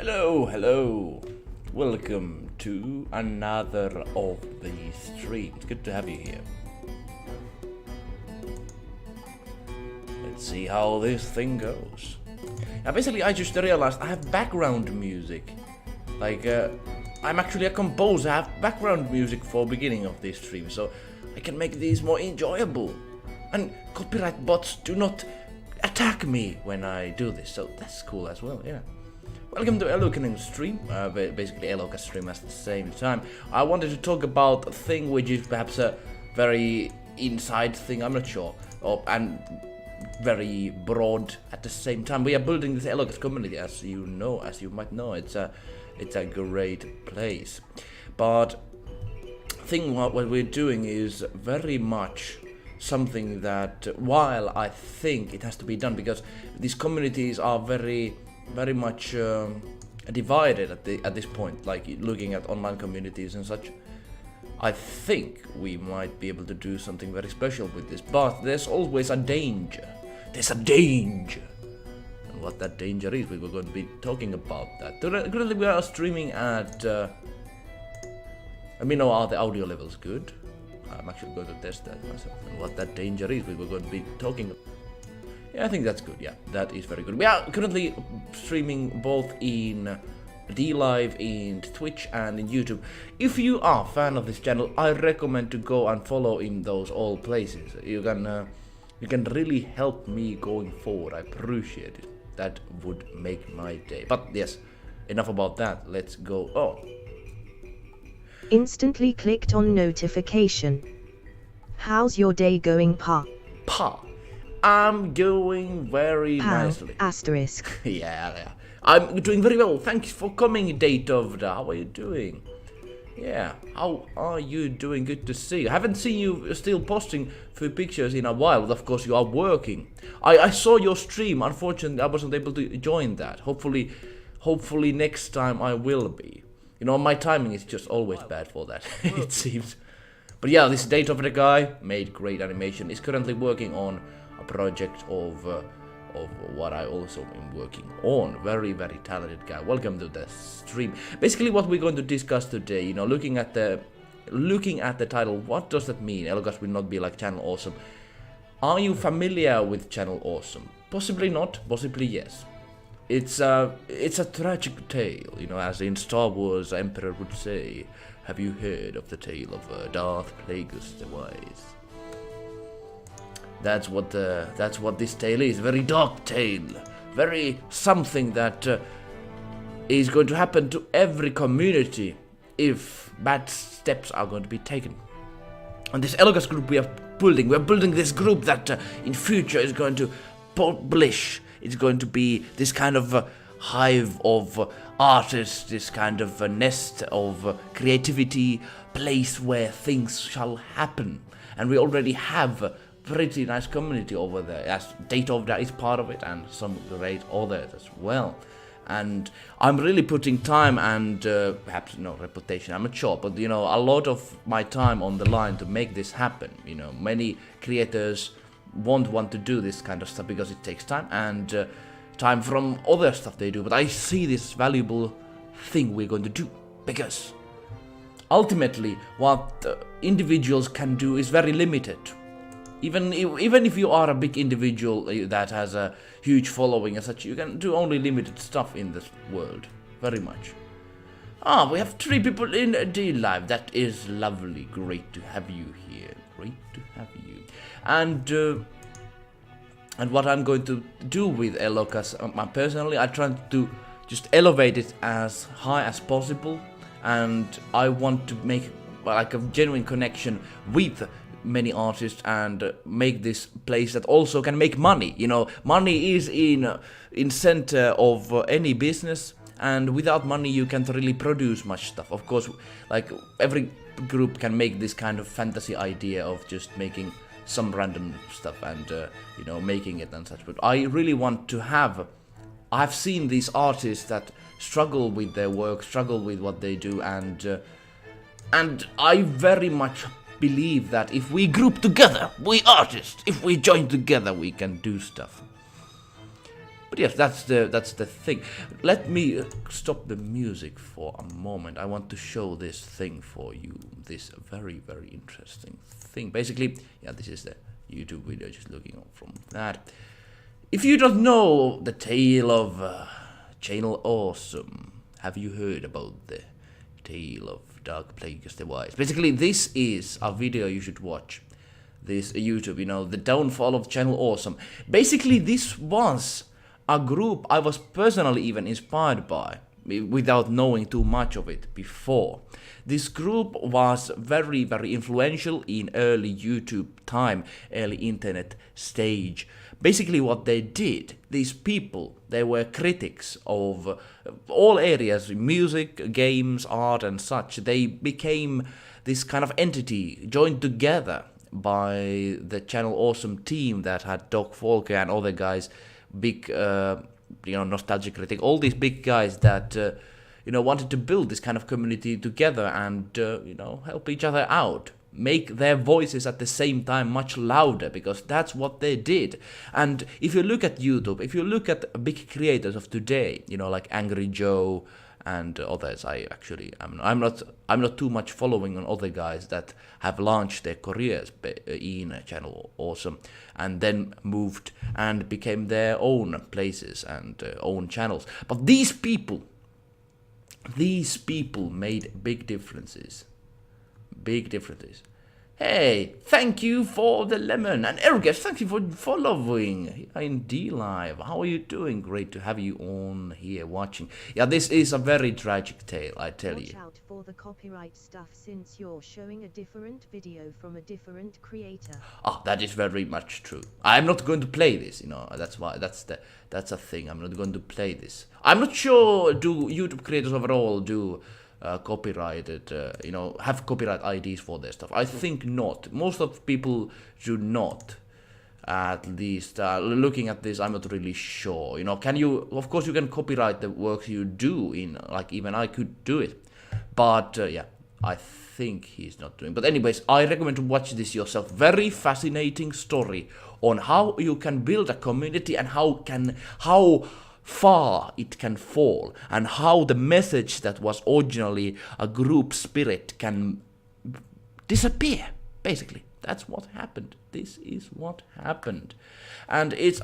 Hello. Welcome to another of these streams. Good to have you here. Let's see how this thing goes. Now, basically, I just realized I have background music. I'm actually a composer. I have background music for beginning of this stream, so I can make these more enjoyable. And copyright bots do not attack me when I do this, so that's cool as well, yeah. Welcome to Elokas stream, basically Elokas stream at the same time. I wanted to talk about a thing which is perhaps a very inside thing, I'm not sure, and very broad at the same time. We are building this Elokas community, as you might know, it's a great place. But what we're doing is very much something that, while I think it has to be done, because these communities are very much divided at this point, like looking at online communities and such. I think we might be able to do something very special with this, but there's always a danger. There's a danger. And what that danger is, we were going to be talking about that. Currently we are streaming at... let me know, are the audio levels good? I'm actually going to test that myself. And what that danger is, we were going to be talking about. Yeah, I think that's good. Yeah, that is very good. We are currently streaming both in DLive, in Twitch, and in YouTube. If you are a fan of this channel, I recommend to go and follow in those all places. You can really help me going forward. I appreciate it. That would make my day. But yes, enough about that. Let's go on. Instantly clicked on notification. How's your day going, Pa? I'm going very nicely. Asterisk. Yeah. I'm doing very well. Thanks for coming, Date of the. How are you doing? Yeah, how are you doing? Good to see you. I haven't seen you still posting few pictures in a while, but of course you are working. I saw your stream. Unfortunately, I wasn't able to join that. Hopefully next time I will be. You know, my timing is just always bad for that, it seems. But yeah, this Date of the guy made great animation. Is currently working on a project of what I also am working on. Very talented guy. Welcome to the stream. Basically, what we're going to discuss today, you know, looking at the title, what does that mean? Elokas will not be like Channel Awesome. Are you familiar with Channel Awesome? Possibly not. Possibly yes. It's a tragic tale, you know, as in Star Wars Emperor would say. Have you heard of the tale of Darth Plagueis the Wise? That's what this tale is. Very dark tale. Very something that is going to happen to every community if bad steps are going to be taken. And this Elokas group we're building this group that in future is going to publish. It's going to be this kind of hive of artists, this kind of nest of creativity, place where things shall happen. And we already have a pretty nice community over there, as Date of that is part of it, and some great others as well. And I'm really putting time and perhaps no reputation, I'm not sure, but you know, a lot of my time on the line to make this happen. You know, many creators won't want to do this kind of stuff because it takes time and time from other stuff they do, but I see this valuable thing we're going to do because ultimately what individuals can do is very limited. Even if you are a big individual that has a huge following and such, you can do only limited stuff in this world. Very much. We have 3 people in DLive. That is lovely. Great to have you here. Great to have you. And what I'm going to do with Elokas, personally, I try to just elevate it as high as possible, and I want to make like a genuine connection with many artists and make this place that also can make money. You know, money is in center of any business, and without money you can't really produce much stuff. Of course, like every group can make this kind of fantasy idea of just making some random stuff and you know, making it and such, but I really want to have... I've seen these artists that struggle with their work, struggle with what they do, and I very much believe that if we group together, we artists, if we join together, we can do stuff. But yes, that's the thing. Let me stop the music for a moment. I want to show this thing for you. This very, very interesting thing. Basically, yeah, this is the YouTube video, just looking up from that. If you don't know the tale of Channel Awesome, have you heard about the tale of Dark Plagueis the Wise? Basically, this is a video you should watch. This YouTube, you know, the downfall of Channel Awesome. Basically, this was a group I was personally even inspired by, without knowing too much of it before. This group was very, very influential in early YouTube time, early internet stage. Basically what they did, these people, they were critics of all areas, music, games, art and such. They became this kind of entity joined together by the Channel Awesome team that had Doc Volker and other guys, big, nostalgic critic, all these big guys that, wanted to build this kind of community together and, help each other out. Make their voices at the same time much louder, because that's what they did. And if you look at YouTube, if you look at big creators of today, like Angry Joe and others, I'm not too much following on other guys that have launched their careers in Channel Awesome and then moved and became their own places and own channels. But these people made big differences. Big differences. Hey, thank you for the lemon. And Elokas, thank you for following in D-Live. How are you doing? Great to have you on here watching. Yeah, this is a very tragic tale, I tell you. Watch out for the copyright stuff, since you're showing a different video from a different creator. Ah, that is very much true. I'm not going to play this, that's why, that's a thing. I'm not going to play this. I'm not sure, do YouTube creators overall do copyrighted, have copyright IDs for their stuff? I think not. Most of people do not. At least looking at this, I'm not really sure. Can you? Of course, you can copyright the works you do. Even I could do it, but yeah, I think he's not doing. But anyways, I recommend to watch this yourself. Very fascinating story on how you can build a community and how far it can fall, and how the message that was originally a group spirit can disappear. Basically, that's what happened. This is what happened, and it's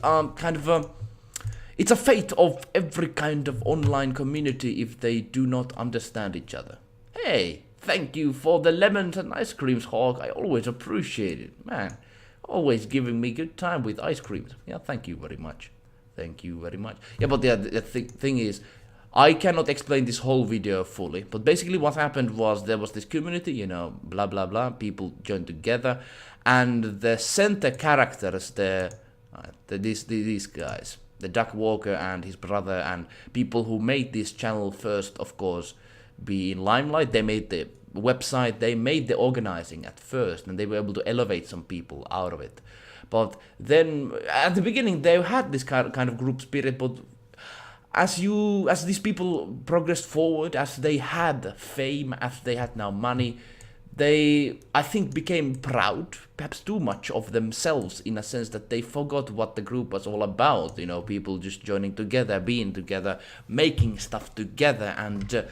it's a fate of every kind of online community if they do not understand each other. Hey, thank you for the lemons and ice creams, Hawk. I always appreciate it, man. Always giving me good time with ice creams. Yeah, thank you very much. Thank you very much. Yeah, but the thing is, I cannot explain this whole video fully, but basically what happened was there was this community, blah, blah, blah, people joined together, and the center characters, these guys, the Doc Walker and his brother, and people who made this channel first, of course, be in limelight. They made the website, they made the organizing at first, and they were able to elevate some people out of it. But then, at the beginning, they had this kind of group spirit, but as these people progressed forward, as they had fame, as they had now money, they, I think, became proud, perhaps too much of themselves, in a sense that they forgot what the group was all about. People just joining together, being together, making stuff together, and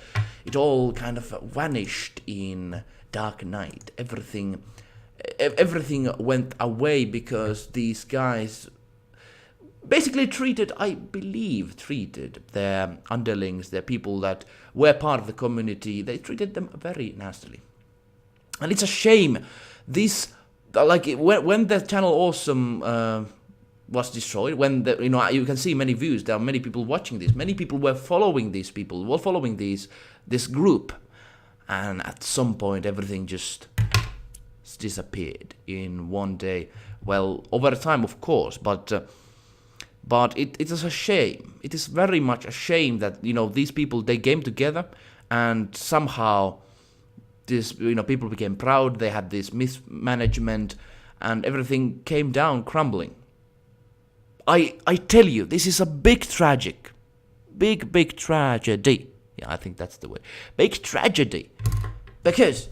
it all kind of vanished in Dark Knight. Everything went away because these guys basically treated their underlings, their people that were part of the community, they treated them very nastily. And it's a shame. This, when the Channel Awesome was destroyed, when you can see many views, there are many people watching this, many people were following these people, were following this group, and at some point everything just disappeared in one day. Well, over time, of course, but it is a shame. It is very much a shame that these people, they came together, and somehow this people became proud. They had this mismanagement, and everything came down crumbling. I tell you, this is a big tragedy. Yeah, I think that's the word. Big tragedy, because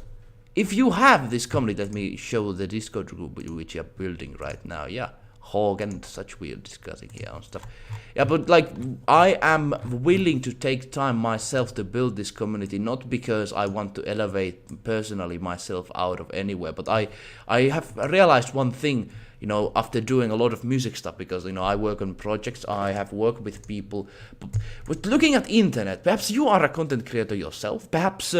if you have this community, let me show the Discord group which you're building right now. Yeah, hog and such weird discussing here and stuff. Yeah, but like I am willing to take time myself to build this community, not because I want to elevate personally myself out of anywhere, but I have realized one thing, you know, after doing a lot of music stuff, because, you know, I work on projects, I have worked with people, but looking at internet, perhaps you are a content creator yourself, perhaps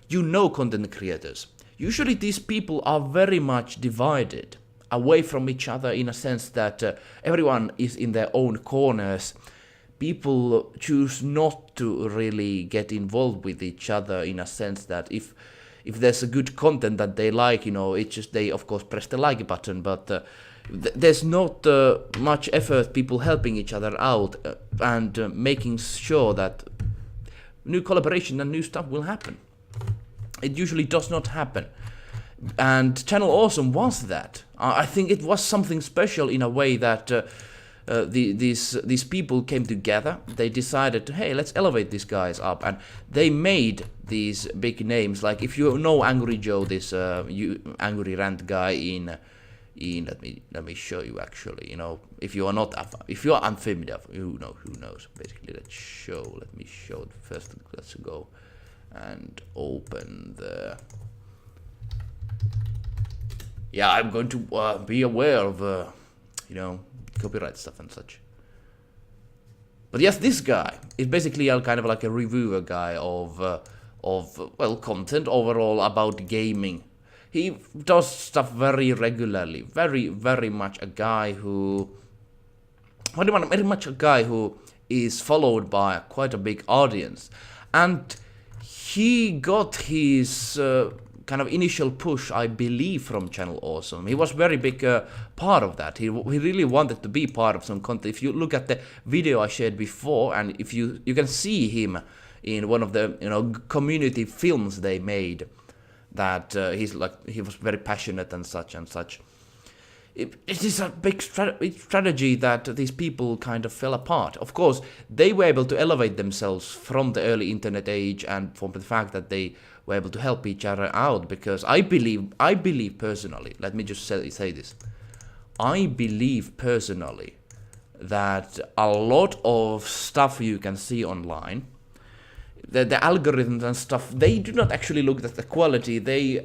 you know content creators. Usually these people are very much divided away from each other, in a sense that everyone is in their own corners. People choose not to really get involved with each other, in a sense that if there's a good content that they like, you know, it's just they of course press the like button, but there's not much effort people helping each other out and making sure that new collaboration and new stuff will happen. It usually does not happen. And Channel Awesome was that. I think it was something special in a way that these people came together. They decided, hey, let's elevate these guys up, and they made these big names. Like if you know Angry Joe, this angry rant guy in let me show you actually. You know, if you are unfamiliar, who knows basically. Let me show it first. Let's go and open the. Yeah, I'm going to be aware of, you know, copyright stuff and such. But yes, this guy is basically kind of like a reviewer guy of well, content overall about gaming. He does stuff very regularly, very much a guy who, very much a guy who is followed by quite a big audience, and he got his. Kind of initial push, I believe, from Channel Awesome. He was very big part of that. He really wanted to be part of some content. If you look at the video I shared before, and if you can see him in one of the, you know, community films they made, that he was very passionate and such and such. It is a big strategy that these people kind of fell apart. Of course, they were able to elevate themselves from the early internet age and from the fact that they were able to help each other out, because I believe personally, let me just say this, I believe personally that a lot of stuff you can see online, the algorithms and stuff, they do not actually look at the quality. They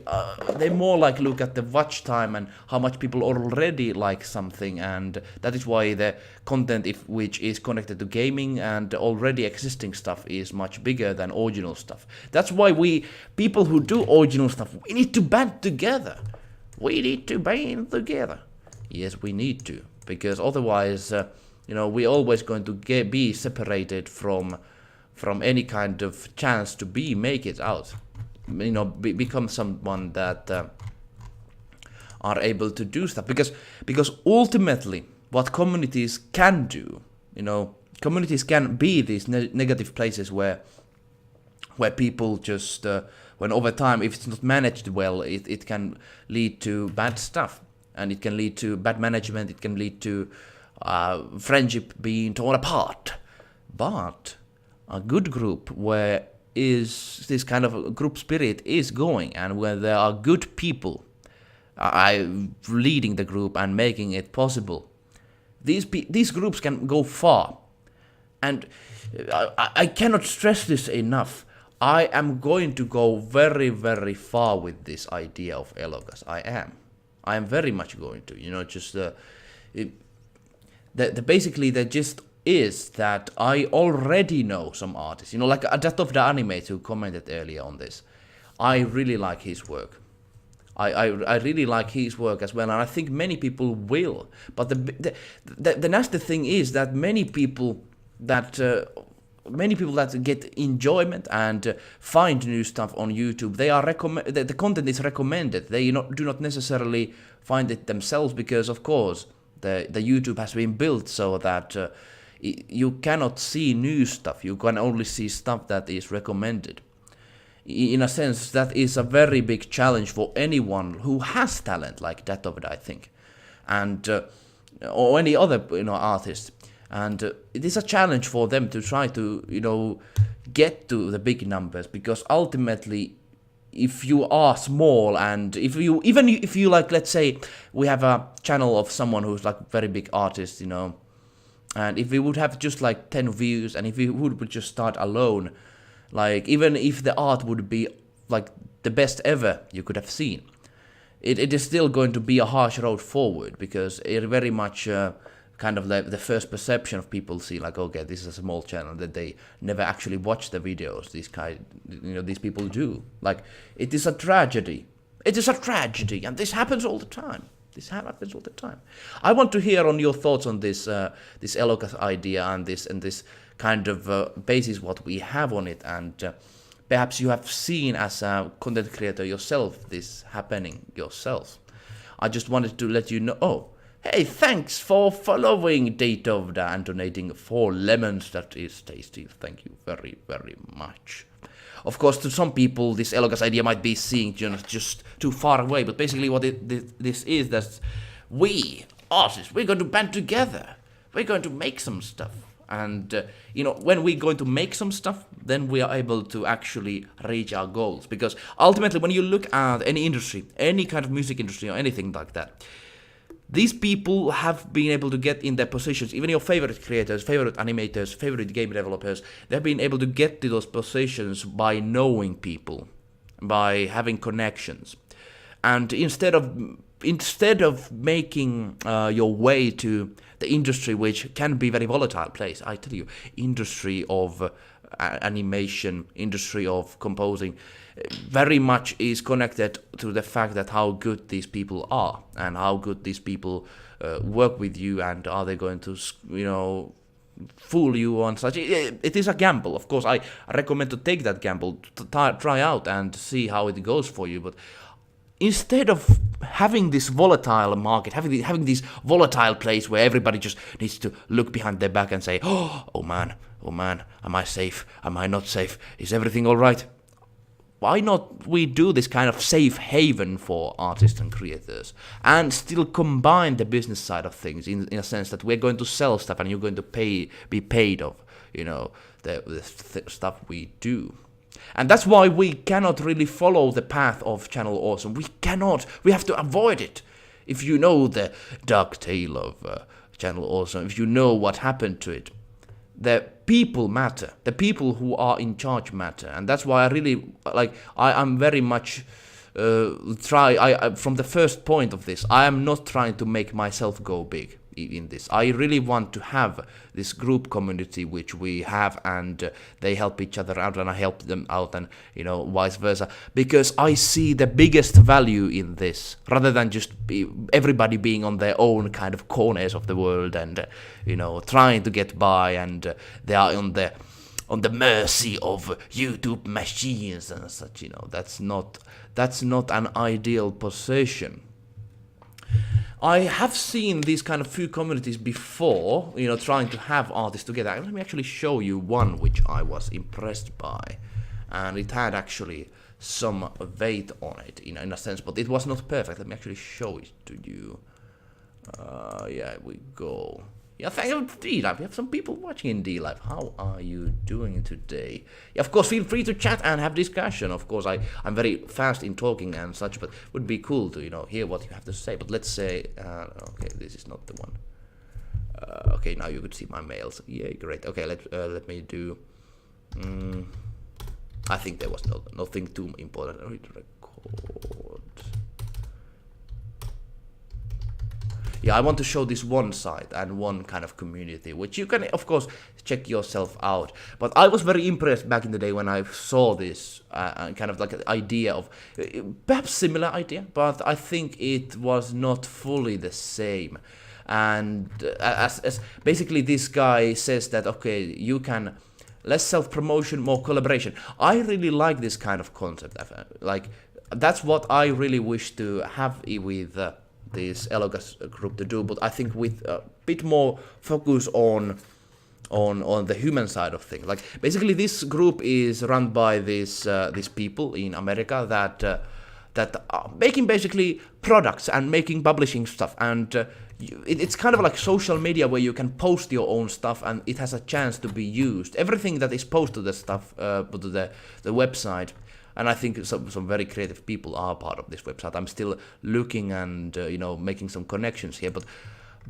more like look at the watch time and how much people already like something, and that is why the content which is connected to gaming and already existing stuff is much bigger than original stuff. That's why people who do original stuff, we need to band together. We need to band together. Yes, we need to, because otherwise, you know, we're always going to be separated from any kind of chance to make it out, you know, become someone that are able to do stuff, because ultimately what communities can do, you know, communities can be these negative places where people just when over time, if it's not managed well, it can lead to bad stuff, and it can lead to bad management, it can lead to friendship being torn apart. But a good group where is this kind of group spirit is going, and where there are good people leading the group and making it possible, these groups can go far. And I cannot stress this enough. I am going to go very far with this idea of Elokas. I am very much going to, you know, just basically the gist is that I already know some artists, you know, like Death of the Animate, who commented earlier on this. I really like his work. I really like his work as well, and I think many people will. But the nasty thing is that many people that get enjoyment and find new stuff on YouTube, they are the content is recommended. They do not necessarily find it themselves, because of course the YouTube has been built so that you cannot see new stuff. You can only see stuff that is recommended. In a sense, that is a very big challenge for anyone who has talent like that of it, I think, and or any other, you know, artist. And it is a challenge for them to try to, you know, get to the big numbers, because ultimately if you are small, and if you like, let's say we have a channel of someone who's like very big artist, you know, and if we would have just like 10 views, and if we would just start alone, like even if the art would be like the best ever you could have seen, it is still going to be a harsh road forward, because it very much kind of the first perception of people see like, okay, this is a small channel, that they never actually watch the videos these people do. Like, it is a tragedy. It is a tragedy, and this happens all the time. This happens all the time. I want to hear on your thoughts on this this Elokas idea and this kind of basis what we have on it, and perhaps you have seen as a content creator yourself this happening yourself. I just wanted to let you know. Oh, hey, thanks for following Datovda and donating 4 lemons. That is tasty. Thank you very, very much. Of course, to some people, this Elokas idea might be seeing just too far away, but basically what this is, that we, artists, we're going to band together. We're going to make some stuff. And, when we're going to make some stuff, then we are able to actually reach our goals. Because ultimately, when you look at any industry, any kind of music industry or anything like that, these people have been able to get in their positions. Even your favorite creators, favorite animators, favorite game developers, they've been able to get to those positions by knowing people, by having connections. And instead of making your way to the industry, which can be very volatile place, I tell you, industry of animation, industry of composing, very much is connected to the fact that how good these people are, and how good these people work with you, and are they going to, fool you on such. It is a gamble. Of course, I recommend to take that gamble, to try out and see how it goes for you, but instead of having this volatile market, having this volatile place where everybody just needs to look behind their back and say, oh man, am I safe? Am I not safe? Is everything all right? Why not we do this kind of safe haven for artists and creators, and still combine the business side of things in a sense that we're going to sell stuff and you're going to be paid of, the stuff we do. And that's why we cannot really follow the path of Channel Awesome. We cannot. We have to avoid it. If you know the dark tale of Channel Awesome, if you know what happened to it, the people matter. The people who are in charge matter. And that's why I really, I'm very much from the first point of this, I am not trying to make myself go big in this. I really want to have this group community which we have, and they help each other out and I help them out, and vice versa, because I see the biggest value in this, rather than just everybody being on their own kind of corners of the world and trying to get by, and they are on the mercy of YouTube machines and such. That's not an ideal position. I have seen these kind of few communities before, trying to have artists together. Let me actually show you one which I was impressed by. And it had actually some weight on it, in a sense, but it was not perfect. Let me actually show it to you. Yeah, we go. Yeah, thank you, D-Live. We have some people watching in D-Live. How are you doing today? Yeah, of course, feel free to chat and have discussion. Of course, I'm very fast in talking and such, but it would be cool to, hear what you have to say. But let's say, okay, this is not the one. Okay, now you could see my mails. Yeah, great. Okay, let me do... I think there was nothing too important. Record. Yeah, I want to show this one side and one kind of community, which you can, of course, check yourself out. But I was very impressed back in the day when I saw this kind of like an idea of, perhaps similar idea, but I think it was not fully the same. And as basically this guy says that, okay, you can, less self-promotion, more collaboration. I really like this kind of concept. Like, that's what I really wish to have with... this Elokas group to do, but I think with a bit more focus on the human side of things. Like, basically, this group is run by these people in America that are making basically products and making publishing stuff, and it's kind of like social media where you can post your own stuff and it has a chance to be used. Everything that is posted to the stuff, to the website, and I think some very creative people are part of this website. I'm still looking and making some connections here,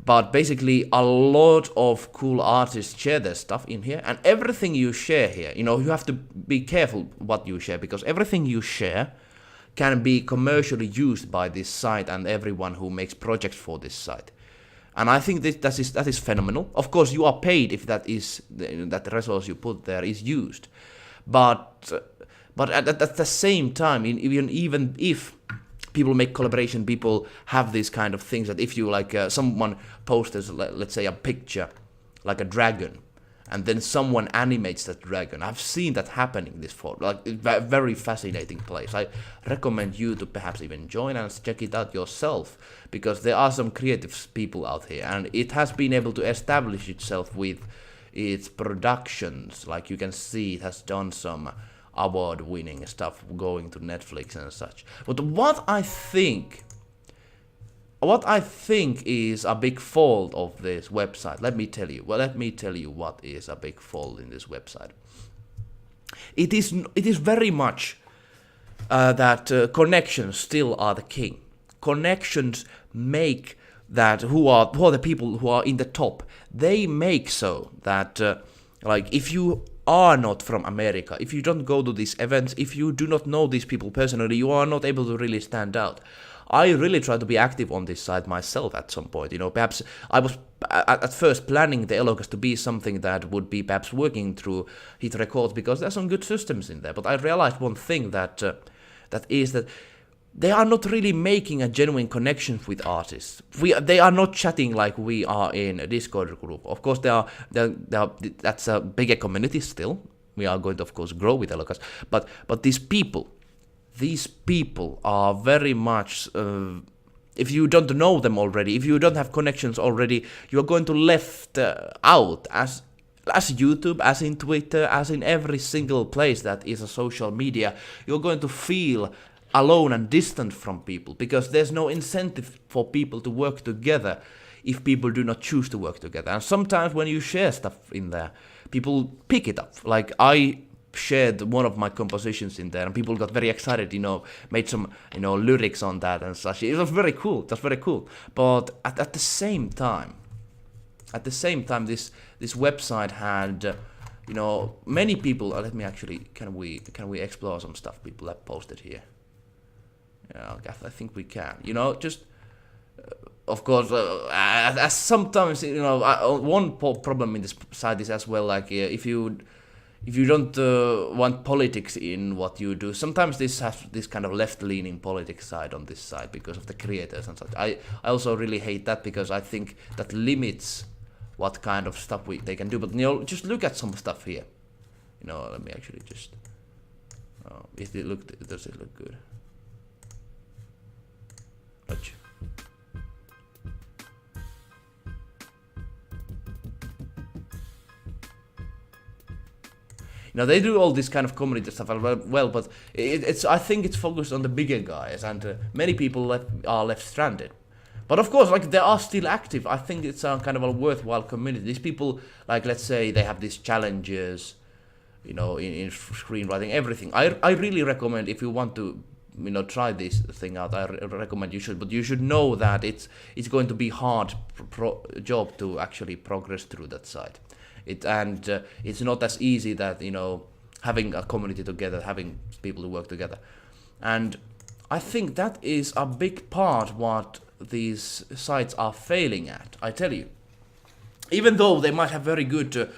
but basically a lot of cool artists share their stuff in here, and everything you share here, you have to be careful what you share, because everything you share can be commercially used by this site and everyone who makes projects for this site. And I think that is phenomenal. Of course, you are paid if that resource you put there is used, but at the same time, even if people make collaboration, people have these kind of things that if you someone posts, let's say, a picture like a dragon, and then someone animates that dragon. I've seen that happening this fall. Very fascinating place. I recommend you to perhaps even join and check it out yourself, because there are some creative people out here, and it has been able to establish itself with its productions. Like you can see, it has done some award-winning stuff going to Netflix and such. But what I think is a big fault of this website, let me tell you what is a big fault in this website. It is very much that connections still are the king. Connections make that who are the people who are in the top. They make so that if you are not from America, if you don't go to these events, if you do not know these people personally, you are not able to really stand out. I really try to be active on this site myself at some point. Perhaps I was at first planning the Elokas to be something that would be perhaps working through Hit Records, because there's some good systems in there. But I realized one thing that they are not really making a genuine connection with artists. They are not chatting like we are in a Discord group. Of course, that's a bigger community still. We are going to, of course, grow with Elokas. But these people are very much, if you don't know them already, if you don't have connections already, you're going to left out as YouTube, as in Twitter, as in every single place that is a social media. You're going to feel alone and distant from people, because there's no incentive for people to work together if people do not choose to work together. And sometimes when you share stuff in there, people pick it up. Like I shared one of my compositions in there, and people got very excited, made some, lyrics on that and such. It was very cool. But at the same time, this website had, many people. Let me actually, can we explore some stuff people have posted here? Yeah, I think we can. Of course, as sometimes, one problem in this site is as well, if you don't want politics in what you do, sometimes this has this kind of left-leaning politics side on this side because of the creators and such. I also really hate that, because I think that limits what kind of stuff they can do. But just look at some stuff here. Let me actually just. Does it look good? Watch. They do all this kind of community stuff well, but I think it's focused on the bigger guys, and many people are left stranded. But of course, they are still active. I think it's a kind of a worthwhile community. These people, let's say they have these challenges, in screenwriting, everything. I really recommend, if you want to, try this thing out, I recommend you should. But you should know that it's going to be hard job to actually progress through that site. It's not as easy that, having a community together, having people to work together. And I think that is a big part what these sites are failing at, I tell you. Even though they might have very good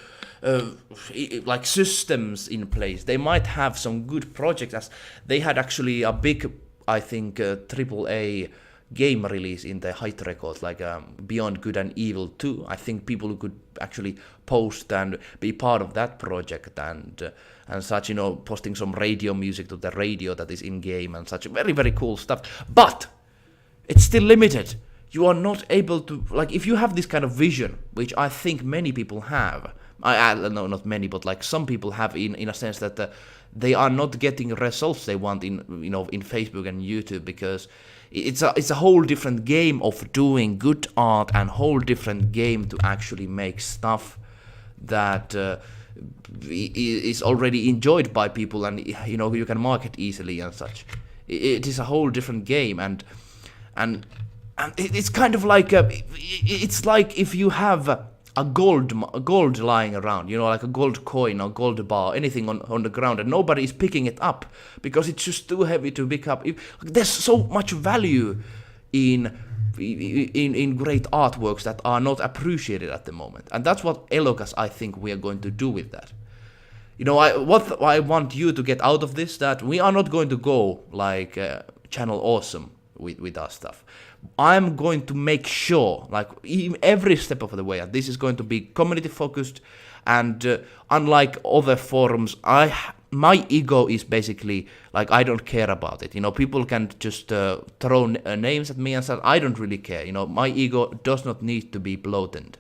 systems in place, they might have some good projects, as they had actually a big, I think, AAA game release in the Hit Records, Beyond Good and Evil 2. I think people who could actually post and be part of that project and such, posting some radio music to the radio that is in game and such, very, very cool stuff. But it's still limited. You are not able to, if you have this kind of vision, which I think many people have. No, not many, but some people have in a sense that they are not getting results they want in Facebook and YouTube, because it's a whole different game of doing good art, and whole different game to actually make stuff that is already enjoyed by people, and you can market easily and such. It is a whole different game, and it's kind of like it's like if you have a gold lying around, like a gold coin or gold bar, anything on the ground, and nobody is picking it up because it's just too heavy to pick up. There's so much value in great artworks that are not appreciated at the moment, and that's what Elokas, I think, we are going to do with that. What I want you to get out of this, that we are not going to go like Channel Awesome with our stuff. I'm going to make sure, like every step of the way, that this is going to be community focused, and unlike other forums, my ego is basically like, I don't care about it. People can just throw names at me and say, I don't really care. My ego does not need to be bloated.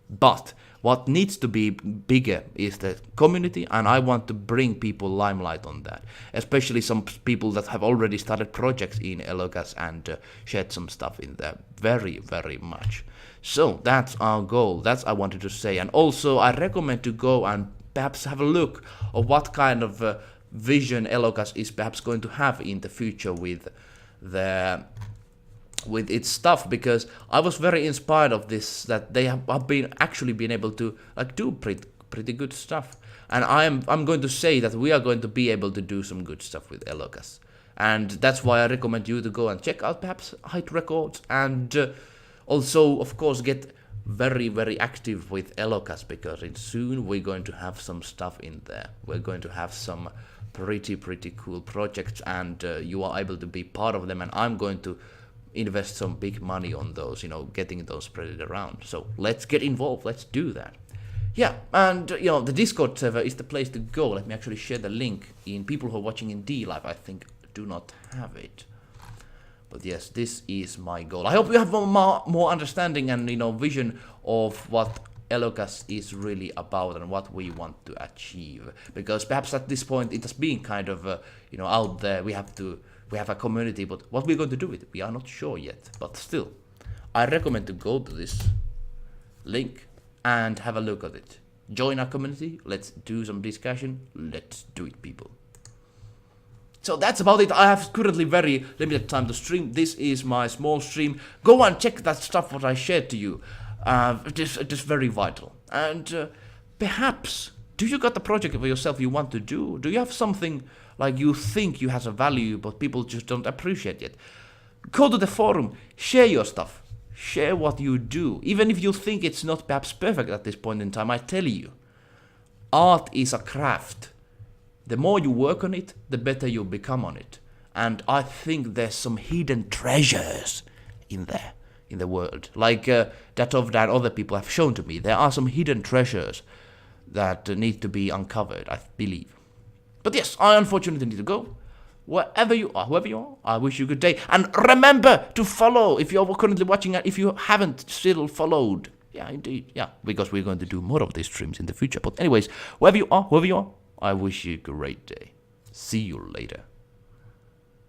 But what needs to be bigger is the community, and I want to bring people limelight on that. Especially some people that have already started projects in Elokas and shared some stuff in there very, very much. So that's our goal. That's I wanted to say. And also I recommend to go and perhaps have a look of what kind of vision Elokas is perhaps going to have in the future with its stuff, because I was very inspired of this, that they have been able to like do pretty good stuff, and I'm going to say that we are going to be able to do some good stuff with Elokas, and that's why I recommend you to go and check out perhaps Height Records, and also of course get very, very active with Elokas, because soon we're going to have some stuff in there. We're going to have some pretty cool projects, and you are able to be part of them, and I'm going to invest some big money on those, getting those spread around. So let's get involved, let's do that. Yeah, and the Discord server is the place to go. Let me actually share the link. In people who are watching in D-Live, I think, do not have it. But yes, this is my goal. I hope you have more understanding and vision of what Elokas is really about and what we want to achieve. Because perhaps at this point it has been kind of out there. We have a community, but what we're going to do with it, we are not sure yet. But still, I recommend to go to this link and have a look at it. Join our community, let's do some discussion, let's do it, people. So that's about it. I have currently very limited time to stream. This is my small stream. Go and check that stuff what I shared to you. It is very vital. And perhaps, do you got the project for yourself you want to do? Do you have something like you think you has a value but people just don't appreciate yet? Go to the forum, share your stuff, share what you do. Even if you think it's not perhaps perfect at this point in time, I tell you, art is a craft. The more you work on it, the better you become on it. And I think there's some hidden treasures in there, in the world. Like Datov and other people have shown to me, there are some hidden treasures that need to be uncovered, I believe. But yes, I unfortunately need to go. Wherever you are, whoever you are, I wish you a good day. And remember to follow if you're currently watching it, if you haven't still followed. Yeah, indeed. Yeah, because we're going to do more of these streams in the future. But anyways, wherever you are, I wish you a great day. See you later.